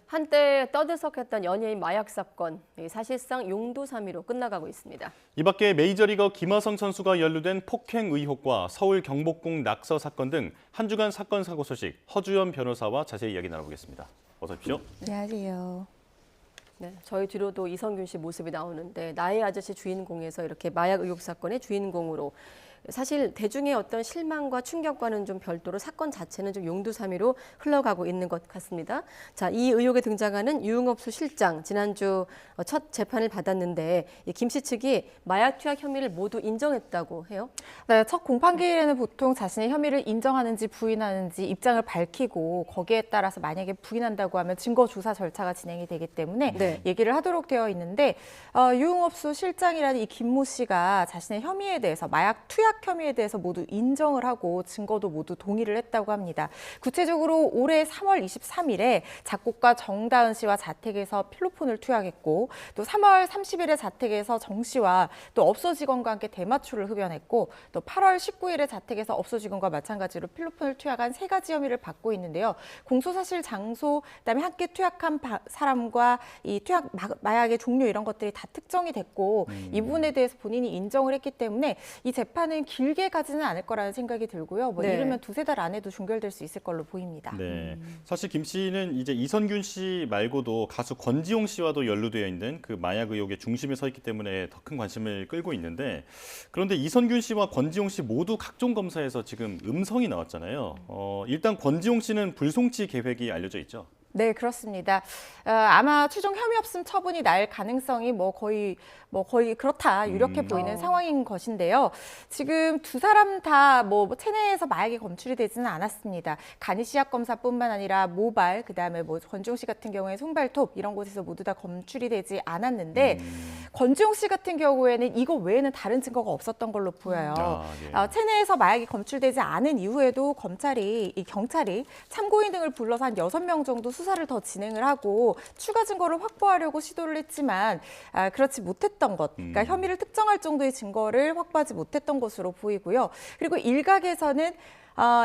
한때 떠들썩했던 연예인 마약 사건, 사실상 용두사미로 끝나가고 있습니다. 이 밖에 메이저리거 김하성 선수가 연루된 폭행 의혹과 서울 경복궁 낙서 사건 등 한 주간 사건 사고 소식 허주연 변호사와 자세히 이야기 나눠보겠습니다. 어서 오십시오. 안녕하세요. 네, 저희 뒤로도 이성균 씨 모습이 나오는데 나의 아저씨 주인공에서 이렇게 마약 의혹 사건의 주인공으로 사실 대중의 어떤 실망과 충격과는 좀 별도로 사건 자체는 좀 용두사미로 흘러가고 있는 것 같습니다. 자, 이 의혹에 등장하는 유흥업소 실장 지난주 첫 재판을 받았는데 김 씨 측이 마약 투약 혐의를 모두 인정했다고 해요. 네, 첫 공판기일에는 보통 자신의 혐의를 인정하는지 부인하는지 입장을 밝히고 거기에 따라서 만약에 부인한다고 하면 증거 조사 절차가 진행이 되기 때문에 네. 얘기를 하도록 되어 있는데 유흥업소 실장이라는 이 김모 씨가 자신의 혐의에 대해서 마약 투약 혐의에 대해서 모두 인정을 하고 증거도 모두 동의를 했다고 합니다. 구체적으로 올해 3월 23일에 작곡가 정다은 씨와 자택에서 필로폰을 투약했고 또 3월 30일에 자택에서 정 씨와 또 업소 직원과 함께 대마초를 흡연했고 또 8월 19일에 자택에서 업소 직원과 마찬가지로 필로폰을 투약한 3가지 혐의를 받고 있는데요. 공소사실 장소, 그다음에 함께 투약한 사람과 이 투약 마약의 종류 이런 것들이 다 특정이 됐고 이 부분에 대해서 본인이 인정을 했기 때문에 이 재판은 길게 가지는 않을 거라는 생각이 들고요. 뭐 네. 이르면 두세 달 안에도 종결될 수 있을 걸로 보입니다. 네, 사실 김 씨는 이제 이성균 씨 말고도 가수 권지용 씨와도 연루되어 있는 그 마약 의혹의 중심에 서 있기 때문에 더 큰 관심을 끌고 있는데 그런데 이성균 씨와 권지용 씨 모두 각종 검사에서 지금 음성이 나왔잖아요. 일단 권지용 씨는 불송치 계획이 알려져 있죠. 네, 그렇습니다. 아마 최종 혐의 없음 처분이 날 가능성이 거의 그렇다 유력해 보이는 상황인 것인데요. 지금 두 사람 다 체내에서 마약이 검출이 되지는 않았습니다. 간이 시약 검사뿐만 아니라 모발, 그다음에 권지용 씨 같은 경우에 손발톱 이런 곳에서 모두 다 검출이 되지 않았는데 권지용 씨 같은 경우에는 이거 외에는 다른 증거가 없었던 걸로 보여요. 예. 체내에서 마약이 검출되지 않은 이후에도 경찰이 참고인 등을 불러서 한 6명 정도 수사를 더 진행을 하고 추가 증거를 확보하려고 시도를 했지만 그렇지 못했던 것, 그러니까 혐의를 특정할 정도의 증거를 확보하지 못했던 것으로 보이고요. 그리고 일각에서는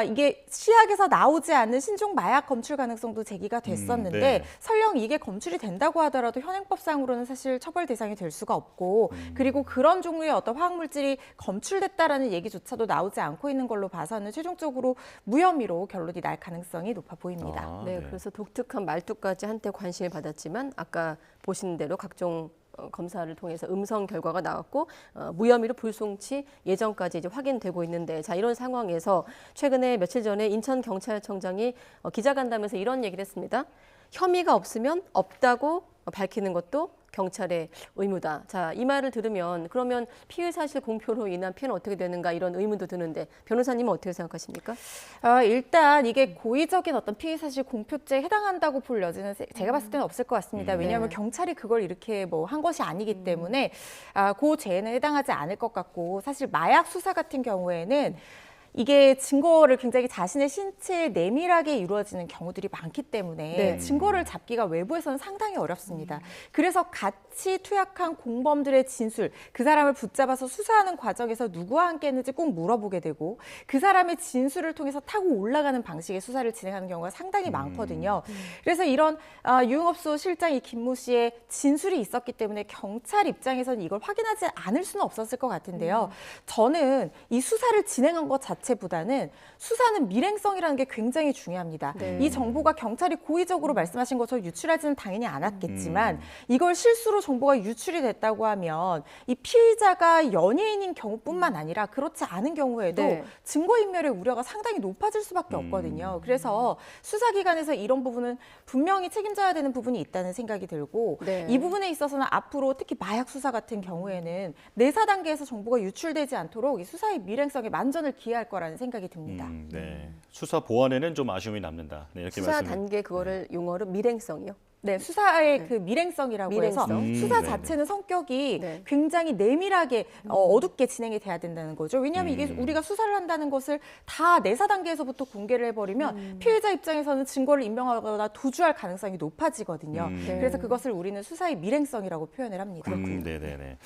이게 시약에서 나오지 않는 신종 마약 검출 가능성도 제기가 됐었는데 네. 설령 이게 검출이 된다고 하더라도 현행법상으로는 사실 처벌 대상이 될 수가 없고 그리고 그런 종류의 어떤 화학물질이 검출됐다라는 얘기조차도 나오지 않고 있는 걸로 봐서는 최종적으로 무혐의로 결론이 날 가능성이 높아 보입니다. 네, 그래서 독특한 말투까지 한때 관심을 받았지만 아까 보신 대로 각종 검사를 통해서 음성 결과가 나왔고 무혐의로 불송치 예정까지 이제 확인되고 있는데 자 이런 상황에서 최근에 며칠 전에 인천경찰청장이 기자간담회에서 이런 얘기를 했습니다. 혐의가 없으면 없다고 밝히는 것도 경찰의 의무다. 자, 이 말을 들으면 그러면 피의 사실 공표로 인한 피해는 어떻게 되는가 이런 의문도 드는데 변호사님은 어떻게 생각하십니까? 일단 이게 고의적인 어떤 피의 사실 공표죄에 해당한다고 볼 여지는 제가 봤을 때는 없을 것 같습니다. 왜냐하면 네. 경찰이 그걸 이렇게 한 것이 아니기 때문에 그 죄는 해당하지 않을 것 같고 사실 마약 수사 같은 경우에는 이게 증거를 굉장히 자신의 신체에 내밀하게 이루어지는 경우들이 많기 때문에 네. 증거를 잡기가 외부에서는 상당히 어렵습니다. 그래서 같이 투약한 공범들의 진술, 그 사람을 붙잡아서 수사하는 과정에서 누구와 함께 했는지 꼭 물어보게 되고 그 사람의 진술을 통해서 타고 올라가는 방식의 수사를 진행하는 경우가 상당히 많거든요. 그래서 이런 유흥업소 실장 이 김모 씨의 진술이 있었기 때문에 경찰 입장에서는 이걸 확인하지 않을 수는 없었을 것 같은데요. 저는 이 수사를 진행한 것 자체보다는 수사는 밀행성이라는 게 굉장히 중요합니다. 네. 이 정보가 경찰이 고의적으로 말씀하신 것처럼 유출하지는 당연히 않았겠지만 이걸 실수로 정보가 유출이 됐다고 하면 이 피의자가 연예인인 경우뿐만 아니라 그렇지 않은 경우에도 네. 증거인멸의 우려가 상당히 높아질 수밖에 없거든요. 그래서 수사기관에서 이런 부분은 분명히 책임져야 되는 부분이 있다는 생각이 들고 네. 이 부분에 있어서는 앞으로 특히 마약 수사 같은 경우에는 내사 단계에서 정보가 유출되지 않도록 이 수사의 밀행성에 만전을 기해할 거라는 생각이 듭니다. 네, 수사 보완에는 좀 아쉬움이 남는다. 네, 이렇게 수사 말씀. 단계 그거를 용어로 밀행성이요. 네, 수사의 그 밀행성이라고 해서 밀행성. 수사 네네. 자체는 성격이 네. 굉장히 내밀하게 어둡게 진행이 돼야 된다는 거죠. 왜냐하면 이게 우리가 수사를 한다는 것을 다 내사 단계에서부터 공개를 해버리면 피해자 입장에서는 증거를 인멸하거나 도주할 가능성이 높아지거든요. 네. 그래서 그것을 우리는 수사의 밀행성이라고 표현을 합니다. 네네네.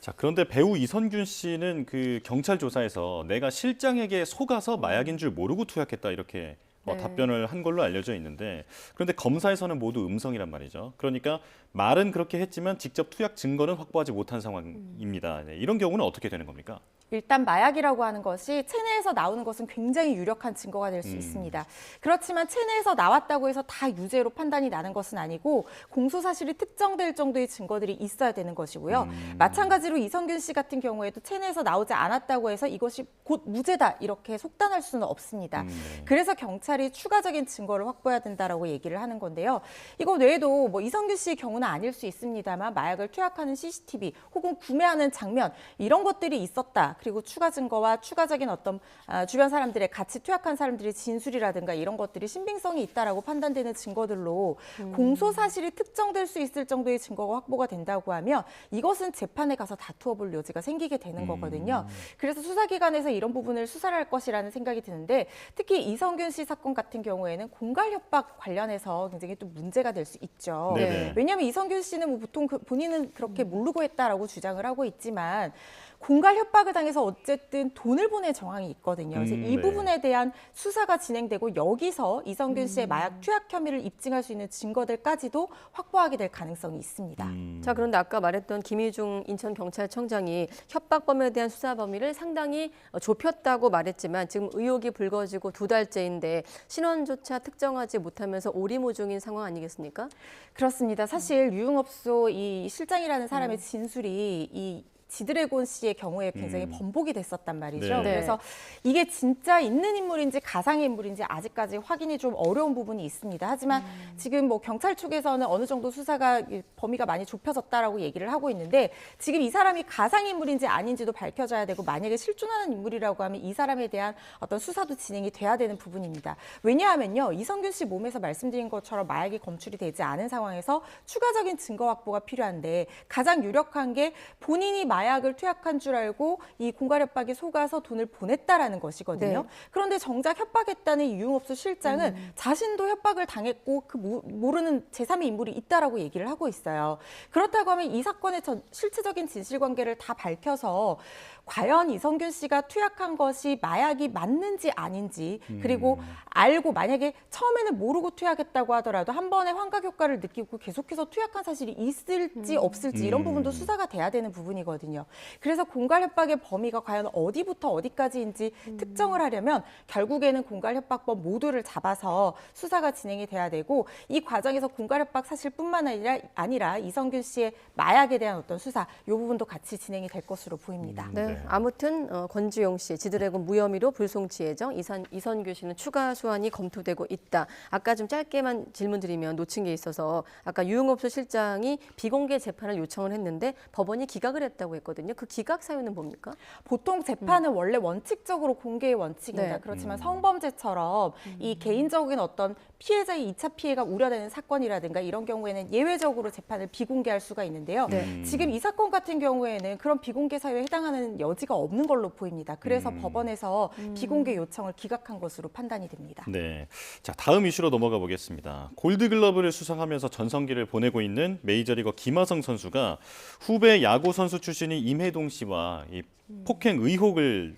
자, 그런데 배우 이성균 씨는 그 경찰 조사에서 내가 실장에게 속아서 마약인 줄 모르고 투약했다 이렇게 네. 답변을 한 걸로 알려져 있는데 그런데 검사에서는 모두 음성이란 말이죠. 그러니까 말은 그렇게 했지만 직접 투약 증거는 확보하지 못한 상황입니다. 네, 이런 경우는 어떻게 되는 겁니까? 일단 마약이라고 하는 것이 체내에서 나오는 것은 굉장히 유력한 증거가 될 수 있습니다. 그렇지만 체내에서 나왔다고 해서 다 유죄로 판단이 나는 것은 아니고 공소 사실이 특정될 정도의 증거들이 있어야 되는 것이고요. 마찬가지로 이성균 씨 같은 경우에도 체내에서 나오지 않았다고 해서 이것이 곧 무죄다 이렇게 속단할 수는 없습니다. 그래서 경찰이 추가적인 증거를 확보해야 된다라고 얘기를 하는 건데요. 이거 외에도 뭐 이성균 씨의 경우는 아닐 수 있습니다만 마약을 투약하는 CCTV 혹은 구매하는 장면 이런 것들이 있었다. 그리고 추가 증거와 추가적인 어떤 주변 사람들의 같이 투약한 사람들의 진술이라든가 이런 것들이 신빙성이 있다라고 판단되는 증거들로 공소 사실이 특정될 수 있을 정도의 증거가 확보가 된다고 하면 이것은 재판에 가서 다투어 볼 여지가 생기게 되는 거거든요. 그래서 수사기관에서 이런 부분을 수사를 할 것이라는 생각이 드는데 특히 이성균 씨 사건 같은 경우에는 공갈 협박 관련해서 굉장히 또 문제가 될 수 있죠. 네. 왜냐하면 이성균 씨는 뭐 보통 본인은 그렇게 모르고 했다라고 주장을 하고 있지만 공갈 협박을 당해서 어쨌든 돈을 보낼 정황이 있거든요. 그래서 이 네. 부분에 대한 수사가 진행되고 여기서 이성균 씨의 마약 투약 혐의를 입증할 수 있는 증거들까지도 확보하게 될 가능성이 있습니다. 자, 그런데 아까 말했던 김희중 인천경찰청장이 협박범에 대한 수사 범위를 상당히 좁혔다고 말했지만 지금 의혹이 불거지고 2달째인데 신원조차 특정하지 못하면서 오리무중인 상황 아니겠습니까? 그렇습니다. 사실 유흥업소 이 실장이라는 사람의 진술이 이 지드래곤 씨의 경우에 굉장히 번복이 됐었단 말이죠. 네. 그래서 이게 진짜 있는 인물인지 가상의 인물인지 아직까지 확인이 좀 어려운 부분이 있습니다. 하지만 지금 뭐 경찰 측에서는 어느 정도 수사가 범위가 많이 좁혀졌다라고 얘기를 하고 있는데 지금 이 사람이 가상 인물인지 아닌지도 밝혀져야 되고 만약에 실존하는 인물이라고 하면 이 사람에 대한 어떤 수사도 진행이 돼야 되는 부분입니다. 왜냐하면요. 이성균 씨 몸에서 말씀드린 것처럼 마약이 검출이 되지 않은 상황에서 추가적인 증거 확보가 필요한데 가장 유력한 게 본인이 마약을 투약한 줄 알고 이 공갈 협박에 속아서 돈을 보냈다라는 것이거든요. 네. 그런데 정작 협박했다는 이 유흥업소 실장은 자신도 협박을 당했고 그 모르는 제3의 인물이 있다라고 얘기를 하고 있어요. 그렇다고 하면 이 사건의 실체적인 진실관계를 다 밝혀서 과연 이성균 씨가 투약한 것이 마약이 맞는지 아닌지 그리고 알고 만약에 처음에는 모르고 투약했다고 하더라도 한 번의 환각 효과를 느끼고 계속해서 투약한 사실이 있을지 없을지 이런 부분도 수사가 돼야 되는 부분이거든요. 그래서 공갈 협박의 범위가 과연 어디부터 어디까지인지 특정을 하려면 결국에는 공갈 협박범 모두를 잡아서 수사가 진행이 돼야 되고 이 과정에서 공갈 협박 사실뿐만 아니라 이성균 씨의 마약에 대한 어떤 수사 이 부분도 같이 진행이 될 것으로 보입니다. 네. 네. 아무튼 권지용 씨, 지드래곤 무혐의로 불송치 예정, 이선규 씨는 추가 소환이 검토되고 있다. 아까 좀 짧게만 질문드리면 놓친 게 있어서 아까 유흥업소 실장이 비공개 재판을 요청을 했는데 법원이 기각을 했다고 했거든요. 그 기각 사유는 뭡니까? 보통 재판은 원래 원칙적으로 공개의 원칙입니다. 네. 그렇지만 성범죄처럼 이 개인적인 어떤 피해자의 2차 피해가 우려되는 사건이라든가 이런 경우에는 예외적으로 재판을 비공개할 수가 있는데요. 지금 이 사건 같은 경우에는 그런 비공개 사유에 해당하는 여지가 없는 걸로 보입니다. 그래서 법원에서 비공개 요청을 기각한 것으로 판단이 됩니다. 네. 자, 다음 이슈로 넘어가 보겠습니다. 골드글러브를 수상하면서 전성기를 보내고 있는 메이저리거 김하성 선수가 후배 야구 선수 출신인 임혜동 씨와 이 폭행 의혹을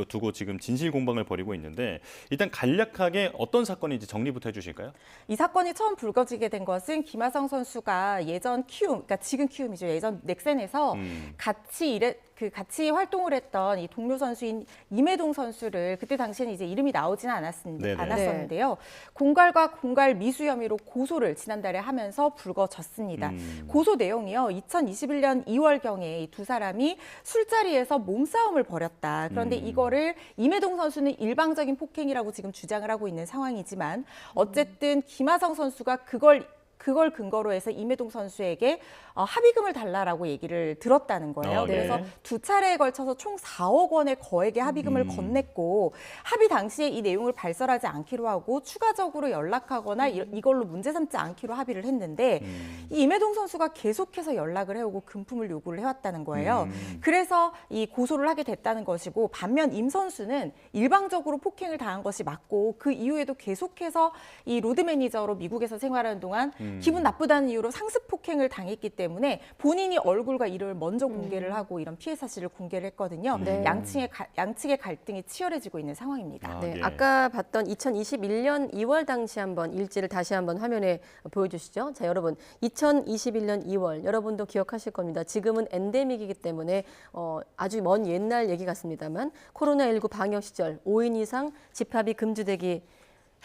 두고 지금 진실 공방을 벌이고 있는데 일단 간략하게 어떤 사건인지 정리부터 해주실까요? 이 사건이 처음 불거지게 된 것은 김하성 선수가 예전 키움, 그러니까 지금 키움이죠. 예전 넥센에서 같이 활동을 했던 이 동료 선수인 임혜동 선수를 그때 당시에는 이제 이름이 나오지는 않았었는데요. 공갈과 공갈 미수 혐의로 고소를 지난달에 하면서 불거졌습니다. 고소 내용이요. 2021년 2월경에 이 두 사람이 술자리에서 몸싸움을 벌였다. 그런데 이거를 임혜동 선수는 일방적인 폭행이라고 지금 주장을 하고 있는 상황이지만 어쨌든 김하성 선수가 그걸 근거로 해서 임혜동 선수에게 합의금을 달라라고 얘기를 들었다는 거예요. 네. 그래서 두 차례에 걸쳐서 총 4억 원의 거액의 합의금을 건넸고 합의 당시에 이 내용을 발설하지 않기로 하고 추가적으로 연락하거나 이걸로 문제 삼지 않기로 합의를 했는데 이 임혜동 선수가 계속해서 연락을 해오고 금품을 요구를 해왔다는 거예요. 그래서 이 고소를 하게 됐다는 것이고 반면 임 선수는 일방적으로 폭행을 당한 것이 맞고 그 이후에도 계속해서 이 로드 매니저로 미국에서 생활하는 동안 기분 나쁘다는 이유로 상습 폭행을 당했기 때문에 본인이 얼굴과 이를 먼저 공개를 하고 이런 피해 사실을 공개를 했거든요. 네. 양측의 갈등이 치열해지고 있는 상황입니다. 아, 네, 예. 아까 봤던 2021년 2월 당시 한번 일지를 다시 한번 화면에 보여주시죠. 자, 여러분 2021년 2월 여러분도 기억하실 겁니다. 지금은 엔데믹이기 때문에 아주 먼 옛날 얘기 같습니다만 코로나19 방역 시절 5인 이상 집합이 금지되기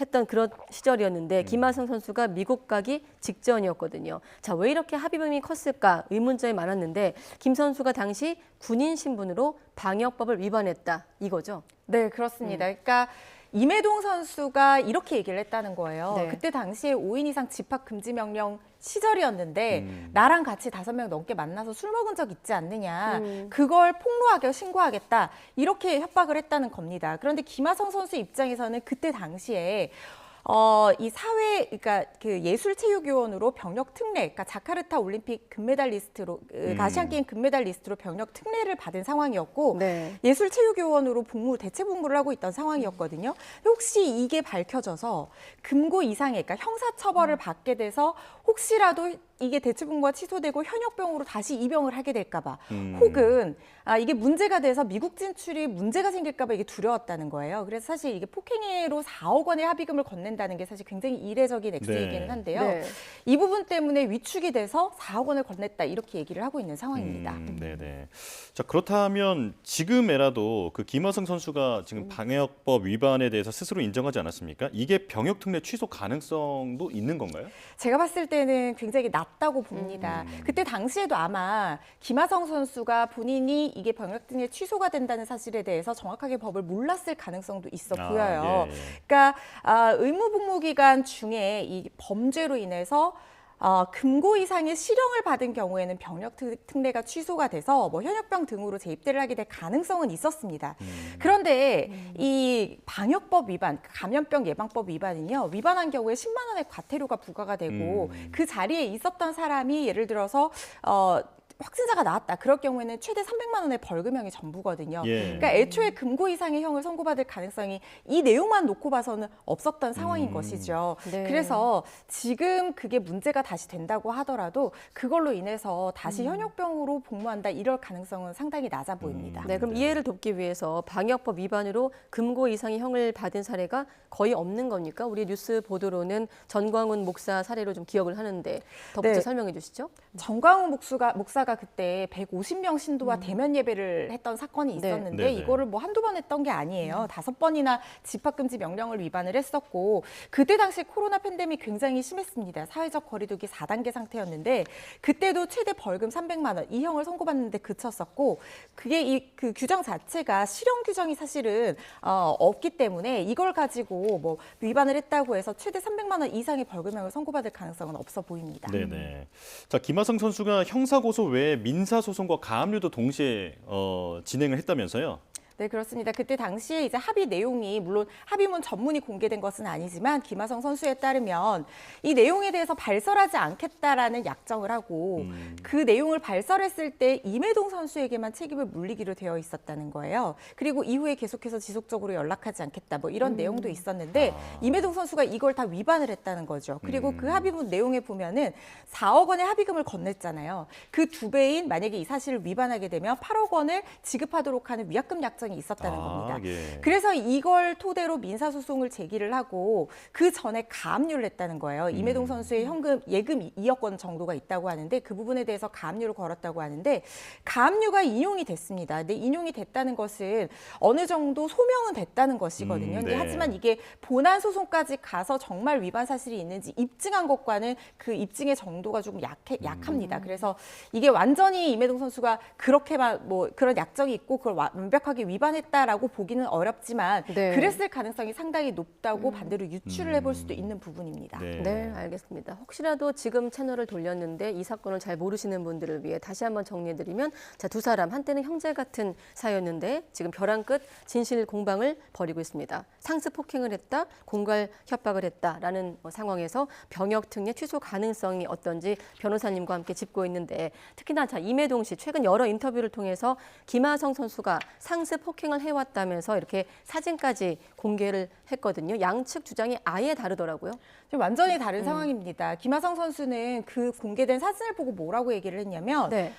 했던 그런 시절이었는데 김하성 선수가 미국 가기 직전이었거든요. 자, 왜 이렇게 합의금이 컸을까 의문점이 많았는데 김 선수가 당시 군인 신분으로 방역법을 위반했다 이거죠. 네, 그렇습니다. 그러니까 임혜동 선수가 이렇게 얘기를 했다는 거예요. 네. 그때 당시에 5인 이상 집합 금지 명령 시절이었는데 나랑 같이 5명 넘게 만나서 술 먹은 적 있지 않느냐. 그걸 폭로하게 신고하겠다. 이렇게 협박을 했다는 겁니다. 그런데 김하성 선수 입장에서는 그때 당시에 이 사회, 그러니까 그 예술체육요원으로 병력 특례, 그러니까 자카르타 올림픽 금메달리스트로, 아시안 게임 금메달리스트로 병력 특례를 받은 상황이었고, 네. 예술체육요원으로 대체 복무를 하고 있던 상황이었거든요. 혹시 이게 밝혀져서 금고 이상의, 그러니까 형사처벌을 받게 돼서 혹시라도 이게 대체 복무가 취소되고 현역병으로 다시 입영을 하게 될까봐, 혹은 이게 문제가 돼서 미국 진출이 문제가 생길까봐 이게 두려웠다는 거예요. 그래서 사실 이게 폭행으로 4억 원의 합의금을 건넨다는 게 사실 굉장히 이례적인 액수이기는 네. 한데요. 네. 이 부분 때문에 위축이 돼서 4억 원을 건넸다 이렇게 얘기를 하고 있는 상황입니다. 네네. 자, 그렇다면 지금에라도 그 김하성 선수가 지금 방역법 위반에 대해서 스스로 인정하지 않았습니까? 이게 병역 특례 취소 가능성도 있는 건가요? 제가 봤을 때는 굉장히 낮다고 봅니다. 그때 당시에도 아마 김하성 선수가 본인이 이게 병역 등에 취소가 된다는 사실에 대해서 정확하게 법을 몰랐을 가능성도 있어 보여요. 예. 그러니까 의무복무 기간 중에 이 범죄로 인해서 금고 이상의 실형을 받은 경우에는 병역 특례가 취소가 돼서 뭐 현역병 등으로 재입대를 하게 될 가능성은 있었습니다. 그런데 이 방역법 위반, 감염병 예방법 위반은요, 위반한 경우에 10만 원의 과태료가 부과가 되고 그 자리에 있었던 사람이 예를 들어서 확진자가 나왔다. 그럴 경우에는 최대 300만 원의 벌금형이 전부거든요. 예. 그러니까 애초에 금고 이상의 형을 선고받을 가능성이 이 내용만 놓고 봐서는 없었던 상황인 것이죠. 네. 그래서 지금 그게 문제가 다시 된다고 하더라도 그걸로 인해서 다시 현역병으로 복무한다 이럴 가능성은 상당히 낮아 보입니다. 네, 그럼 이해를 돕기 위해서 방역법 위반으로 금고 이상의 형을 받은 사례가 거의 없는 겁니까? 우리 뉴스 보도로는 전광훈 목사 사례로 좀 기억을 하는데 덧붙여 네. 설명해 주시죠. 정광훈 목사가 그때 150명 신도와 대면 예배를 했던 사건이 네. 있었는데 네네. 이거를 뭐 한두 번 했던 게 아니에요. 5번이나 집합금지 명령을 위반을 했었고 그때 당시 코로나 팬데믹 굉장히 심했습니다. 사회적 거리두기 4단계 상태였는데 그때도 최대 벌금 300만 원 이 형을 선고받는데 그쳤었고 그게 그 규정 자체가 실형 규정이 사실은 없기 때문에 이걸 가지고 뭐 위반을 했다고 해서 최대 300만 원 이상의 벌금형을 선고받을 가능성은 없어 보입니다. 네네. 자, 김하성 선수가 형사고소 외에 민사소송과 가압류도 동시에 진행을 했다면서요? 네, 그렇습니다. 그때 당시에 이제 합의 내용이 물론 합의문 전문이 공개된 것은 아니지만 김하성 선수에 따르면 이 내용에 대해서 발설하지 않겠다라는 약정을 하고 그 내용을 발설했을 때 임혜동 선수에게만 책임을 물리기로 되어 있었다는 거예요. 그리고 이후에 계속해서 지속적으로 연락하지 않겠다 뭐 이런 내용도 있었는데 임혜동 선수가 이걸 다 위반을 했다는 거죠. 그리고 그 합의문 내용에 보면은 4억 원의 합의금을 건넸잖아요. 그 2배인 만약에 이 사실을 위반하게 되면 8억 원을 지급하도록 하는 위약금 약정이 있었다는 겁니다. 예. 그래서 이걸 토대로 민사소송을 제기를 하고 그 전에 가압류를 했다는 거예요. 임혜동 선수의 예금 2억 원 정도가 있다고 하는데 그 부분에 대해서 가압류를 걸었다고 하는데 가압류가 인용이 됐습니다. 근데 인용이 됐다는 것은 어느 정도 소명은 됐다는 것이거든요. 근데 네. 하지만 이게 본안 소송까지 가서 정말 위반 사실이 있는지 입증한 것과는 그 입증의 정도가 조금 약합니다. 그래서 이게 완전히 임혜동 선수가 그렇게만 뭐 그런 약정이 있고 그걸 완벽하게 위반했다라고 보기는 어렵지만 네. 그랬을 가능성이 상당히 높다고 반대로 유추를 해볼 수도 있는 부분입니다. 네, 알겠습니다. 혹시라도 지금 채널을 돌렸는데 이 사건을 잘 모르시는 분들을 위해 다시 한번 정리해드리면 자, 두 사람 한때는 형제 같은 사이였는데 지금 벼랑 끝 진실 공방을 벌이고 있습니다. 상습 폭행을 했다, 공갈 협박을 했다라는 상황에서 병역 특례 취소 가능성이 어떤지 변호사님과 함께 짚고 있는데 특히나 자, 임혜동 씨 최근 여러 인터뷰를 통해서 김하성 선수가 상습 폭행을 해왔다면서 이렇게 사진까지 공개를 했거든요. 양측 주장이 아예 다르더라고요. 완전히 다른 상황입니다. 김하성 선수는 그 공개된 사진을 보고 뭐라고 얘기를 했냐면 네.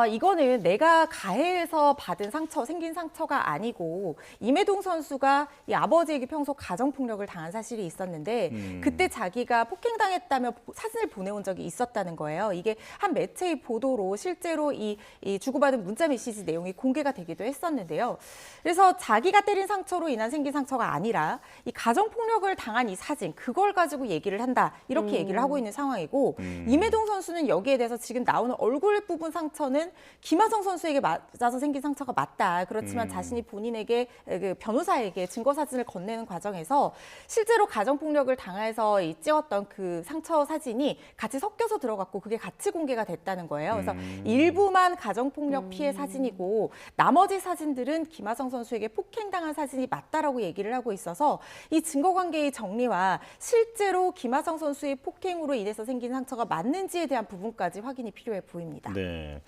이거는 내가 가해에서 받은 상처, 생긴 상처가 아니고 임혜동 선수가 이 아버지에게 평소 가정폭력을 당한 사실이 있었는데 그때 자기가 폭행당했다며 사진을 보내온 적이 있었다는 거예요. 이게 한 매체의 보도로 실제로 이 주고받은 문자 메시지 내용이 공개가 되기도 했었는데요. 그래서 자기가 때린 상처로 인한 생긴 상처가 아니라 이 가정폭력을 당한 이 사진, 그걸 가지고 얘기를 한다. 이렇게 얘기를 하고 있는 상황이고 임혜동 선수는 여기에 대해서 지금 나오는 얼굴 부분 상처는 김하성 선수에게 맞아서 생긴 상처가 맞다. 그렇지만 자신이 본인에게 그 변호사에게 증거 사진을 건네는 과정에서 실제로 가정폭력을 당해서 찍었던 그 상처 사진이 같이 섞여서 들어갔고 그게 같이 공개가 됐다는 거예요. 그래서 일부만 가정폭력 피해 사진이고 나머지 사진들은 김하성 선수에게 폭행당한 사진이 맞다라고 얘기를 하고 있어서 이 증거관계의 정리와 실제로 김하성 선수의 폭행으로 인해서 생긴 상처가 맞는지에 대한 부분까지 확인이 필요해 보입니다. 네.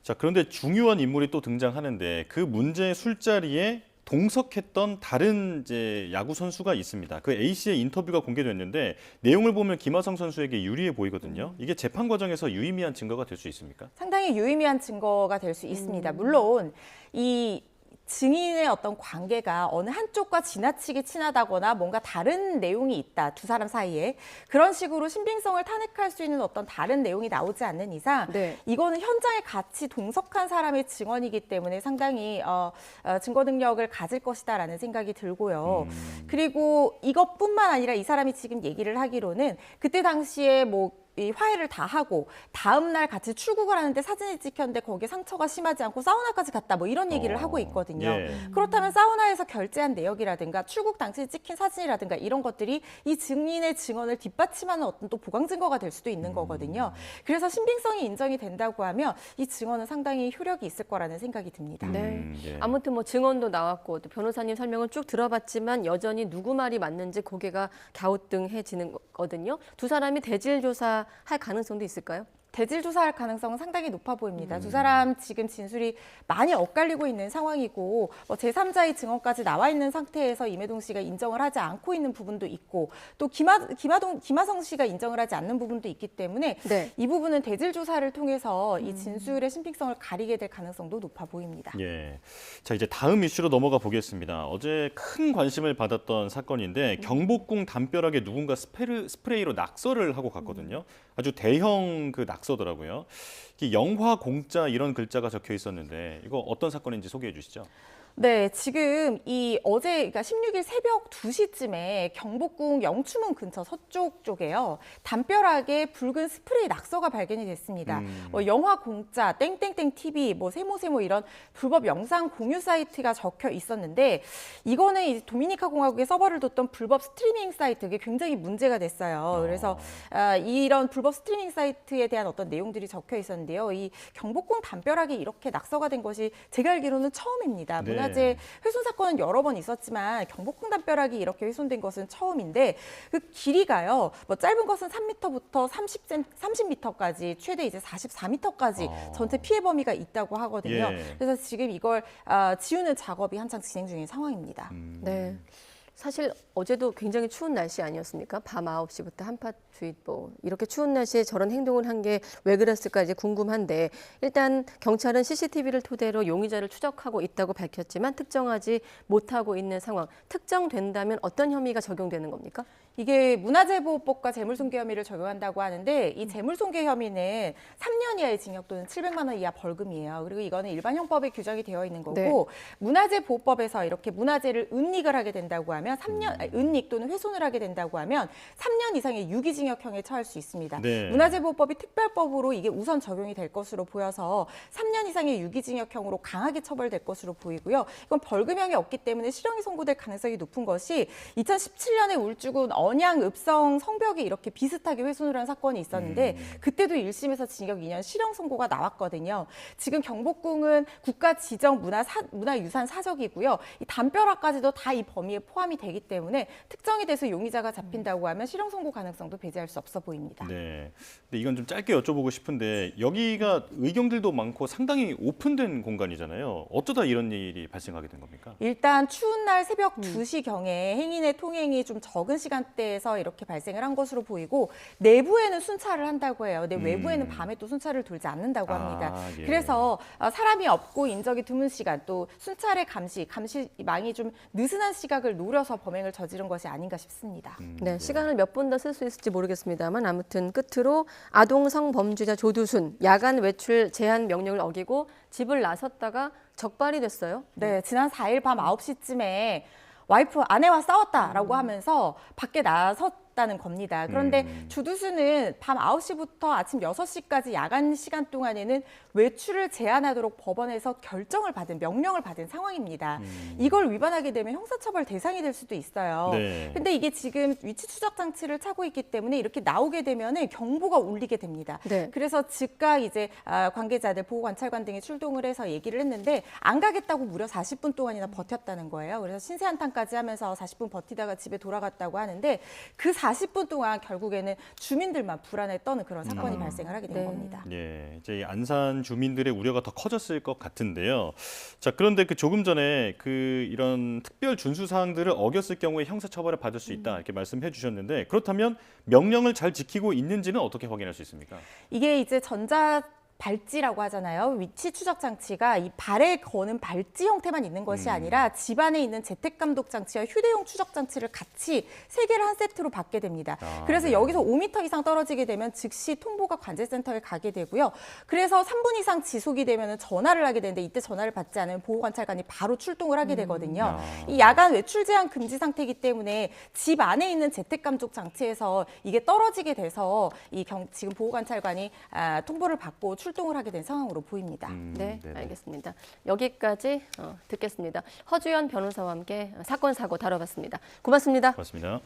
자, 그런데 중요한 인물이 또 등장하는데 그 문제의 술자리에 동석했던 다른 이제 야구 선수가 있습니다. 그 A 씨의 인터뷰가 공개됐는데 내용을 보면 김하성 선수에게 유리해 보이거든요. 이게 재판 과정에서 유의미한 증거가 될 수 있습니까? 상당히 유의미한 증거가 될 수 있습니다. 물론 이 증인의 어떤 관계가 어느 한쪽과 지나치게 친하다거나 뭔가 다른 내용이 있다, 두 사람 사이에 그런 식으로 신빙성을 탄핵할 수 있는 어떤 다른 내용이 나오지 않는 이상 네. 이거는 현장에 같이 동석한 사람의 증언이기 때문에 상당히 증거 능력을 가질 것이다라는 생각이 들고요. 그리고 이것뿐만 아니라 이 사람이 지금 얘기를 하기로는 그때 당시에 이 화해를 다 하고 다음 날 같이 출국을 하는데 사진이 찍혔는데 거기에 상처가 심하지 않고 사우나까지 갔다 뭐 이런 얘기를 하고 있거든요. 예. 그렇다면 사우나에서 결제한 내역이라든가 출국 당시 찍힌 사진이라든가 이런 것들이 이 증인의 증언을 뒷받침하는 어떤 또 보강 증거가 될 수도 있는 거거든요. 그래서 신빙성이 인정이 된다고 하면 이 증언은 상당히 효력이 있을 거라는 생각이 듭니다. 네. 예. 아무튼 뭐 증언도 나왔고 또 변호사님 설명을 쭉 들어봤지만 여전히 누구 말이 맞는지 고개가 갸우뚱해지는 거거든요. 두 사람이 대질 조사할 가능성도 있을까요? 대질 조사할 가능성은 상당히 높아 보입니다. 두 사람 지금 진술이 많이 엇갈리고 있는 상황이고 제3자의 증언까지 나와 있는 상태에서 임혜동 씨가 인정을 하지 않고 있는 부분도 있고 또 김하성 씨가 인정을 하지 않는 부분도 있기 때문에 네. 이 부분은 대질 조사를 통해서 이 진술의 신빙성을 가리게 될 가능성도 높아 보입니다. 예. 자, 이제 다음 이슈로 넘어가 보겠습니다. 어제 큰 관심을 받았던 사건인데 경복궁 담벼락에 누군가 스프레이로 낙서를 하고 갔거든요. 아주 대형 그 낙서더라고요. 영화 공짜 이런 글자가 적혀 있었는데 이거 어떤 사건인지 소개해 주시죠. 네, 지금 어제, 그러니까 16일 새벽 2시쯤에 경복궁 영추문 근처 서쪽 쪽에요. 담벼락에 붉은 스프레이 낙서가 발견이 됐습니다. 영화 공짜, 땡땡땡 TV, 세모세모 이런 불법 영상 공유 사이트가 적혀 있었는데 이거는 이제 도미니카 공화국에 서버를 뒀던 불법 스트리밍 사이트, 이게 굉장히 문제가 됐어요. 그래서 이런 불법 스트리밍 사이트에 대한 어떤 내용들이 적혀 있었는데요. 이 경복궁 담벼락에 이렇게 낙서가 된 것이 제가 알기로는 처음입니다. 네. 문화재 훼손 사건은 여러 번 있었지만 경복궁 담벼락이 이렇게 훼손된 것은 처음인데 그 길이가요. 짧은 것은 3m부터 30m까지 최대 이제 44m까지 전체 피해 범위가 있다고 하거든요. 예. 그래서 지금 이걸 지우는 작업이 한창 진행 중인 상황입니다. 네. 사실 어제도 굉장히 추운 날씨 아니었습니까? 밤 9시부터 한파주의보 이렇게 추운 날씨에 저런 행동을 한 게 왜 그랬을까 이제 궁금한데 일단 경찰은 CCTV를 토대로 용의자를 추적하고 있다고 밝혔지만 특정하지 못하고 있는 상황. 특정된다면 어떤 혐의가 적용되는 겁니까? 이게 문화재보호법과 재물손괴 혐의를 적용한다고 하는데 이 재물손괴 혐의는 3년 이하의 징역 또는 700만 원 이하 벌금이에요. 그리고 이거는 일반 형법에 규정이 되어 있는 거고 네. 문화재보호법에서 이렇게 문화재를 은닉을 하게 된다고 하면 은닉 또는 훼손을 하게 된다고 하면 3년 이상의 유기징역형에 처할 수 있습니다. 네. 문화재보호법이 특별법으로 이게 우선 적용이 될 것으로 보여서 3년 이상의 유기징역형으로 강하게 처벌될 것으로 보이고요. 이건 벌금형이 없기 때문에 실형이 선고될 가능성이 높은 것이 2017년에 울주군 언양 읍성 성벽이 이렇게 비슷하게 훼손을 한 사건이 있었는데 그때도 1심에서 징역 2년 실형 선고가 나왔거든요. 지금 경복궁은 국가 지정 문화유산 사적이고요. 이 담벼락까지도 다 이 범위에 포함이 되기 때문에 특정이 돼서 용의자가 잡힌다고 하면 실형 선고 가능성도 배제할 수 없어 보입니다. 네. 근데 이건 좀 짧게 여쭤보고 싶은데 여기가 의경들도 많고 상당히 오픈된 공간이잖아요. 어쩌다 이런 일이 발생하게 된 겁니까? 일단 추운 날 새벽 2시경에 행인의 통행이 좀 적은 시간대에서 이렇게 발생을 한 것으로 보이고 내부에는 순찰을 한다고 해요. 근데 외부에는 밤에 또 순찰을 돌지 않는다고 합니다. 예. 그래서 사람이 없고 인적이 드문 시간 또 순찰의 감시망이 좀 느슨한 시각을 노려서 범행을 저지른 것이 아닌가 싶습니다. 네, 시간을 몇 번 더 쓸 수 있을지 모르겠습니다만 아무튼 끝으로 아동성 범죄자 조두순 야간 외출 제한 명령을 어기고 집을 나섰다가 적발이 됐어요. 네, 지난 4일 밤 9시쯤에 와이프 아내와 싸웠다라고 하면서 밖에 나섰다는 겁니다. 그런데 조두순은 밤 9시부터 아침 6시까지 야간 시간 동안에는 외출을 제한하도록 법원에서 명령을 받은 상황입니다. 이걸 위반하게 되면 형사처벌 대상이 될 수도 있어요. 네. 근데 이게 지금 위치 추적 장치를 차고 있기 때문에 이렇게 나오게 되면은 경보가 울리게 됩니다. 네. 그래서 즉각 이제 관계자들, 보호관찰관 등이 출동을 해서 얘기를 했는데 안 가겠다고 무려 40분 동안이나 버텼다는 거예요. 그래서 신세한탄까지 하면서 40분 버티다가 집에 돌아갔다고 하는데 그 40분 동안 결국에는 주민들만 불안에 떠는 그런 사건이 발생을 하게 된 네. 겁니다. 예, 이제 이 안산 주민들의 우려가 더 커졌을 것 같은데요. 자, 그런데 그 조금 전에 이런 특별 준수 사항들을 어겼을 경우에 형사 처벌을 받을 수 있다 이렇게 말씀해 주셨는데 그렇다면 명령을 잘 지키고 있는지는 어떻게 확인할 수 있습니까? 이게 이제 발찌라고 하잖아요. 위치 추적 장치가 이 발에 거는 발찌 형태만 있는 것이 아니라 집 안에 있는 재택 감독 장치와 휴대용 추적 장치를 같이 세 개를 한 세트로 받게 됩니다. 그래서 네. 여기서 5m 이상 떨어지게 되면 즉시 통보가 관제센터에 가게 되고요. 그래서 3분 이상 지속이 되면 전화를 하게 되는데 이때 전화를 받지 않으면 보호관찰관이 바로 출동을 하게 되거든요. 이 야간 외출 제한 금지 상태이기 때문에 집 안에 있는 재택 감독 장치에서 이게 떨어지게 돼서 지금 보호관찰관이 통보를 받고 출동을 하게 된 상황으로 보입니다. 네, 네네. 알겠습니다. 여기까지 듣겠습니다. 허주연 변호사와 함께 사건 사고 다뤄봤습니다. 고맙습니다. 고맙습니다.